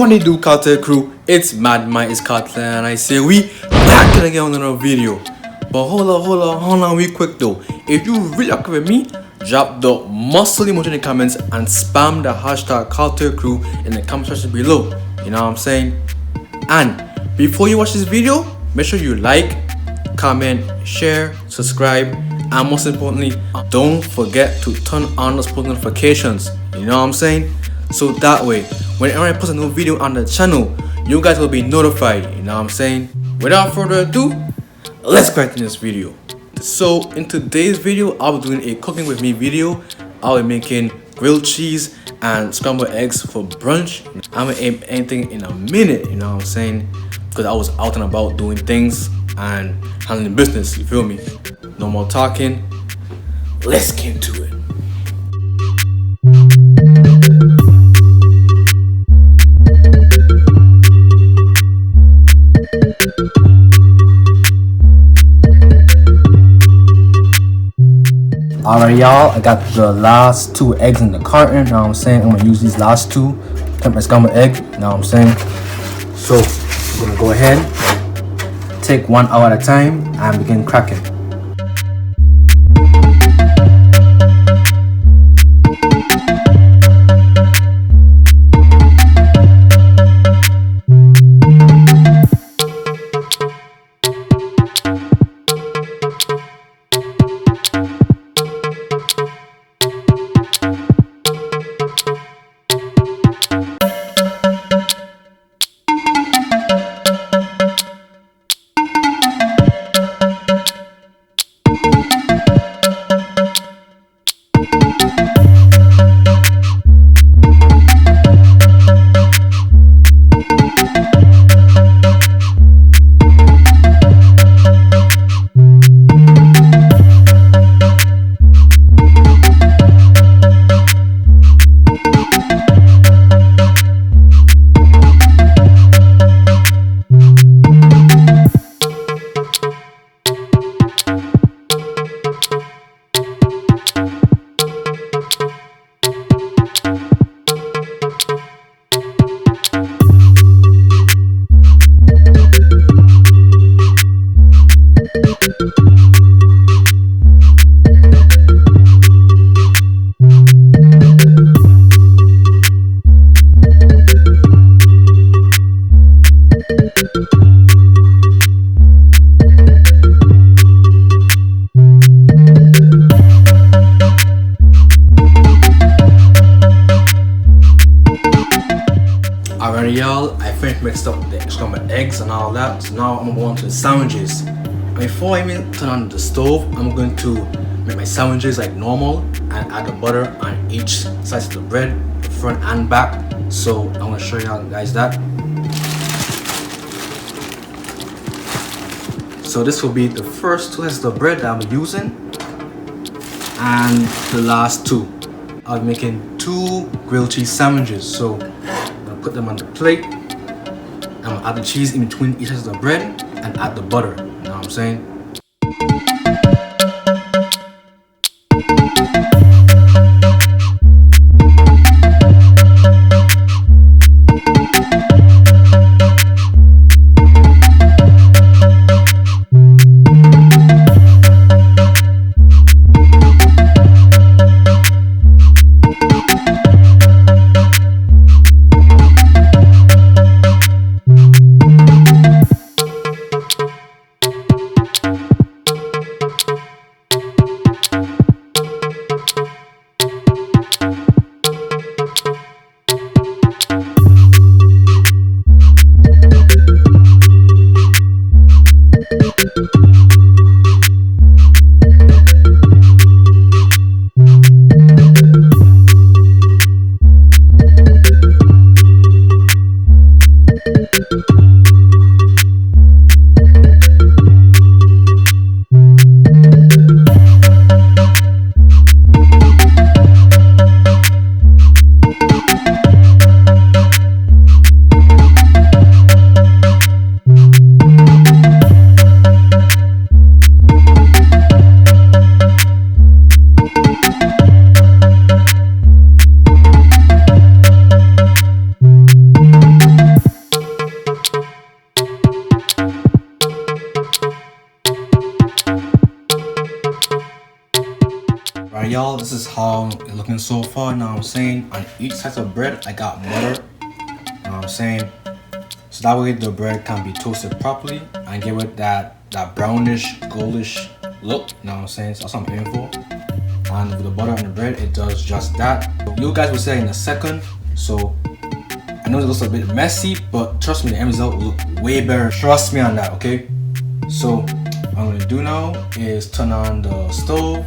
What they do, Cartel Crew? It's Madman Ace Cartel, and I say we back again on another video. But hold on, real quick though. If you really agree with me, drop the muscle emoji in the comments and spam the hashtag Cartel Crew in the comment section below. You know what I'm saying? And before you watch this video, make sure you like, comment, share, subscribe, and most importantly, don't forget to turn on those post notifications. You know what I'm saying? So that way, whenever I post a new video on the channel, you guys will be notified. You know what I'm saying? Without further ado, let's get into this video. So in today's video, I'll be doing a cooking with me video. I'll be making grilled cheese and scrambled eggs for brunch. I'm gonna aim anything in a minute, you know what I'm saying? Because I was out and about doing things and handling business, you feel me? No more talking, let's get into it. Alright y'all, I got the last 2 eggs in the carton. Now I'm saying I'm gonna use these last 2 to my scrambled egg. Now I'm saying, so I'm gonna go ahead, take one out at a time and begin cracking. Alright y'all, I finished mixed up the scrambled eggs and all that, so now I'm gonna go on to the sandwiches. And before I even turn on the stove, I'm going to make my sandwiches like normal and add the butter on each side of the bread, front and back. So I'm gonna show y'all guys that. So this will be the first 2 slices of bread that I'm using, and the last 2. I'll be making 2 grilled cheese sandwiches. So put them on the plate. I'm gonna add the cheese in between each slice of the bread and add the butter. You know what I'm saying? y'all, this is how it's looking so far. Now I'm saying on each side of bread I got butter. Now I'm saying, so that way the bread can be toasted properly and give it that brownish, goldish look. Now I'm saying, so that's what I'm aiming for. And with the butter on the bread, it does just that. You guys will see that in a second. So I know it looks a bit messy, but trust me, the end result will look way better. Trust me on that, okay? So what I'm gonna do now is turn on the stove.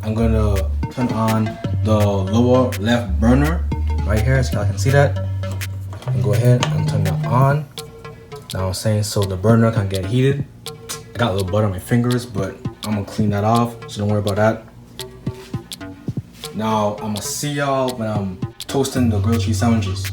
I'm gonna turn on the lower left burner right here, so y'all can see that. And go ahead and turn that on. Now I'm saying, so the burner can get heated. I got a little butter on my fingers, but I'm gonna clean that off, so don't worry about that. Now I'm gonna see y'all when I'm toasting the grilled cheese sandwiches.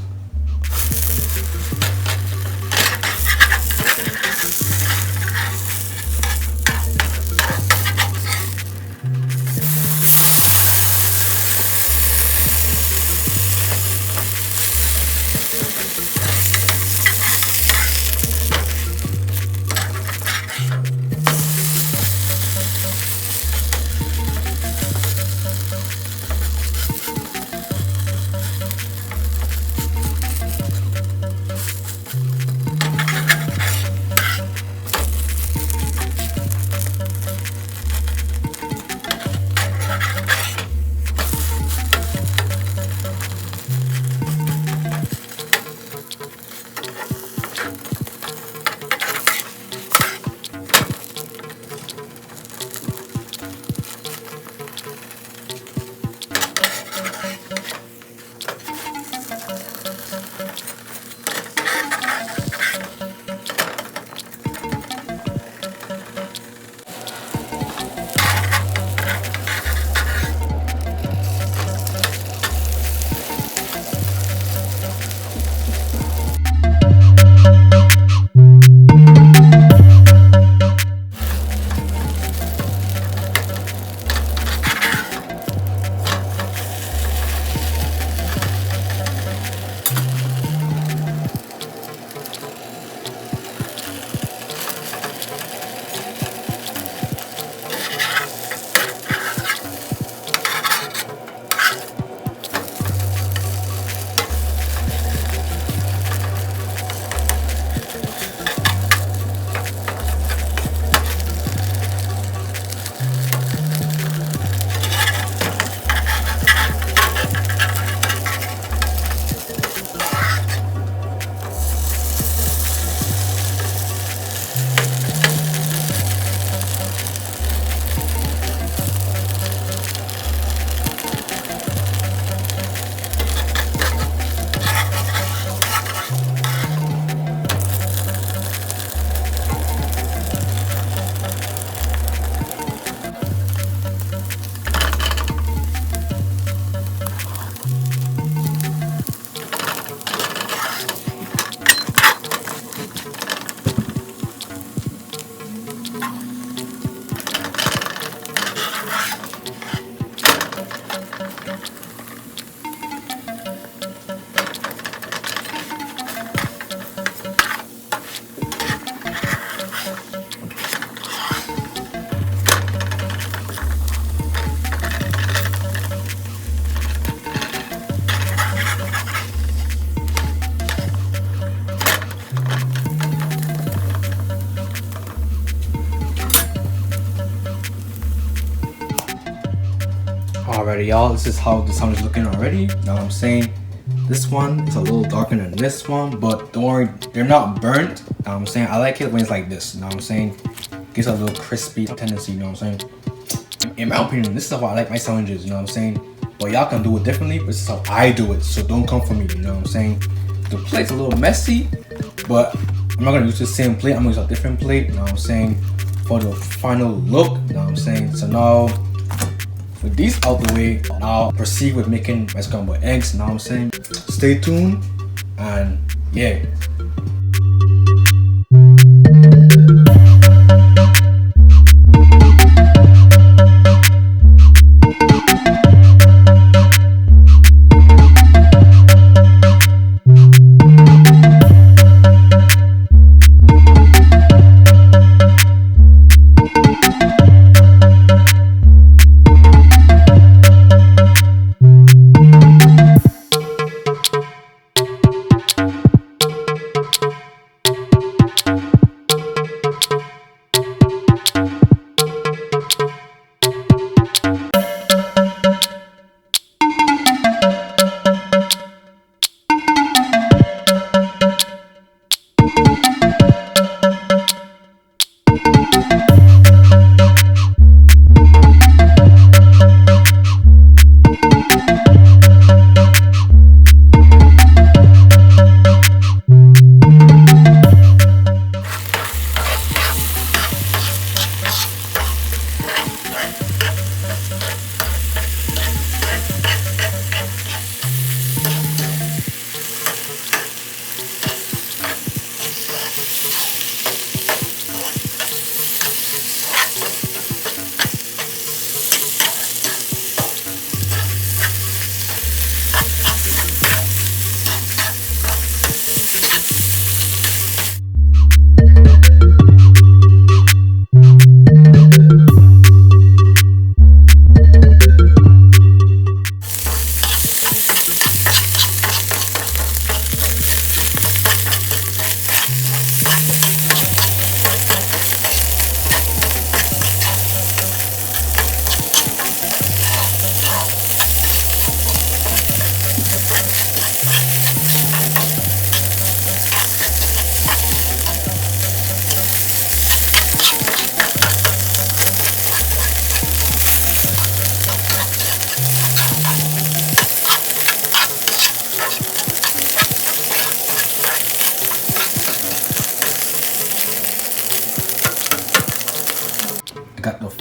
Alrighty y'all, this is how the sandwich is looking already. Now I'm saying this one is a little darker than this one, but don't worry, they're not burnt. Now I'm saying I like it when it's like this. Now I'm saying gives a little crispy tendency, you know what I'm saying? In my opinion, this is how I like my sandwiches, you know what I'm saying? But y'all can do it differently, but this is how I do it, so don't come for me, you know what I'm saying? The plate's a little messy, but I'm not gonna use the same plate, I'm gonna use a different plate, you know what I'm saying? For the final look, you know what I'm saying? So now, with these out the way, I'll proceed with making my scrambled eggs, you know what I'm saying? Stay tuned, and yeah.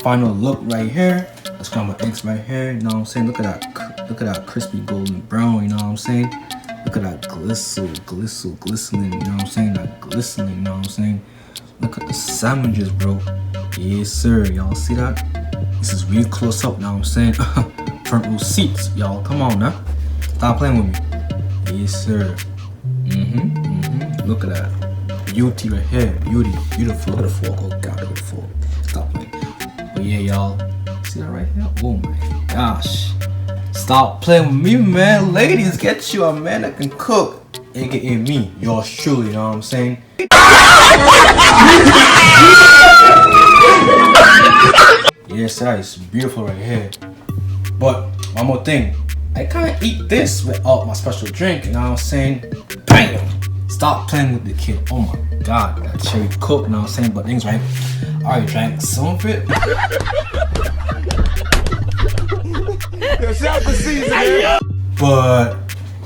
final look right here. The scrambled eggs right here. You know what I'm saying? Look at that crispy golden brown. You know what I'm saying? Look at that glistening. You know what I'm saying? That glistening. You know what I'm saying? Look at the sandwiches, bro. Yes, sir. Y'all see that? This is real close up. You know what I'm saying? Front row seats, y'all. Come on now. Stop playing with me. Yes, sir. Look at that. Beauty right here. Beautiful. Look at the fork. Oh God, look at the fork. Stop playing. But yeah, y'all. See that right here? Oh my gosh. Stop playing with me, man. Ladies, get you a man that can cook. AKA me. Yours truly, you know what I'm saying? Yes, that is beautiful right here. But one more thing. I can't eat this without my special drink, you know what I'm saying? Bam! Stop playing with the kid. Oh my God, that cherry coke, you know what I'm saying? But things right. I already drank some of it. But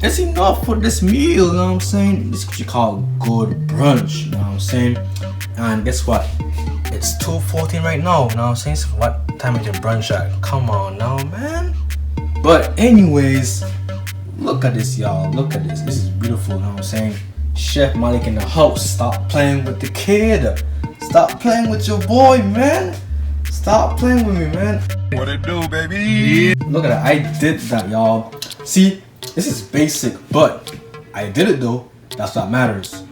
it's enough for this meal, you know what I'm saying? This is what you call good brunch, you know what I'm saying? And guess what? It's 2:14 right now, you know what I'm saying? So what time is your brunch at? Come on now, man. But anyways, look at this, y'all. Look at this. This is beautiful, you know what I'm saying? Chef Malik in the house. Stop playing with the kid. Stop playing with your boy, man. Stop playing with me, man. What it do, baby? Look at that. I did that, y'all. See, this is basic, but I did it though. That's what matters.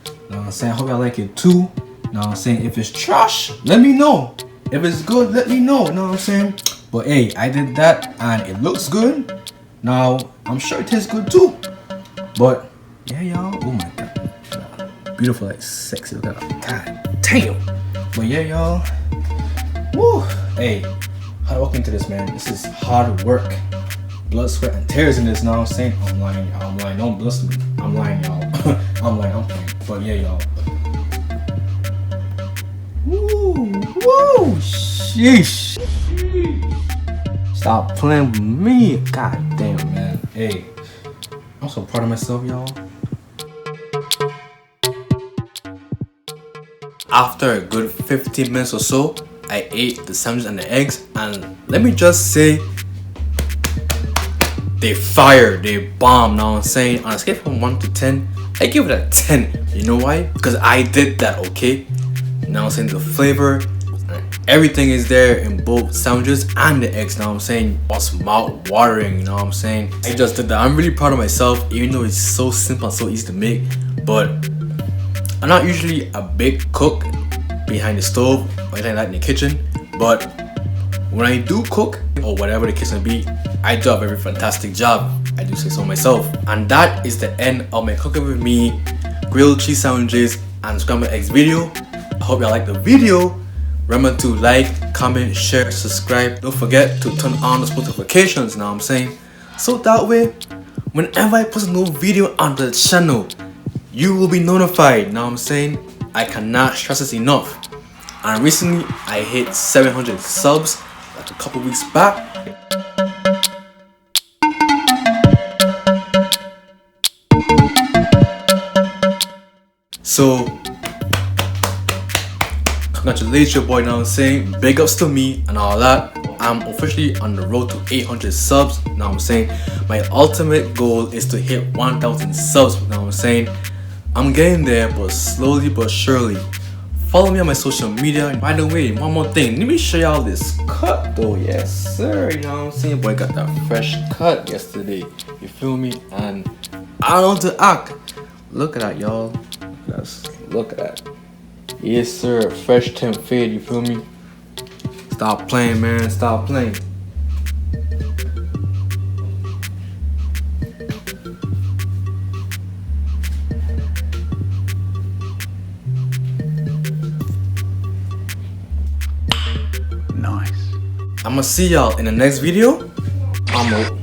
You know what I'm saying? I hope y'all like it too. You know what I'm saying? If it's trash, let me know. If it's good, let me know. You know what I'm saying? But hey, I did that and it looks good. Now, I'm sure it tastes good too. But yeah, y'all. Oh my God. Beautiful, like sexy. Look at that. God damn. But yeah, y'all. Woo. Hey, hard work into this, man. This is hard work. Blood, sweat, and tears in this. Now I'm saying, I'm lying, y'all. I'm lying. Don't listen to me. I'm lying, y'all. I'm lying. I'm playing. But yeah, y'all. Woo. Sheesh. Stop playing with me. God damn, man. Hey, I'm so proud of myself, y'all. After a good 15 minutes or so, I ate the sandwich and the eggs, and let me just say, they fire, they bomb. Now I'm saying, on a scale from 1 to 10, I give it a 10. You know why? Because I did that, okay? Now I'm saying the flavor, everything is there in both sandwiches and the eggs. Now I'm saying, what's mouth watering, you know what I'm saying? I just did that. I'm really proud of myself, even though it's so simple and so easy to make. But I'm not usually a big cook behind the stove or anything like that in the kitchen. But when I do cook, or whatever the case may be, I do a very fantastic job. I do say so myself. And that is the end of my cooking with me, grilled cheese sandwiches and scrambled eggs video. I hope y'all like the video. Remember to like, comment, share, subscribe. Don't forget to turn on those notifications, now I'm saying. So that way, whenever I post a new video on the channel, you will be notified, now I'm saying. I cannot stress this enough. And recently, I hit 700 subs, like a couple weeks back. So, congratulations, your boy, now I'm saying. Big ups to me and all that. I'm officially on the road to 800 subs, now I'm saying. My ultimate goal is to hit 1000 subs, now I'm saying. I'm getting there, but slowly but surely. Follow me on my social media. By the way, one more thing, let me show y'all this cut though. Yes sir, you know what I'm saying? Boy got that fresh cut yesterday, you feel me? And I don't know to act. Look at that, y'all. Look at that. Yes sir, fresh tint fade, you feel me? Stop playing, man, stop playing. Nice. I'ma see y'all in the next video. I'm out.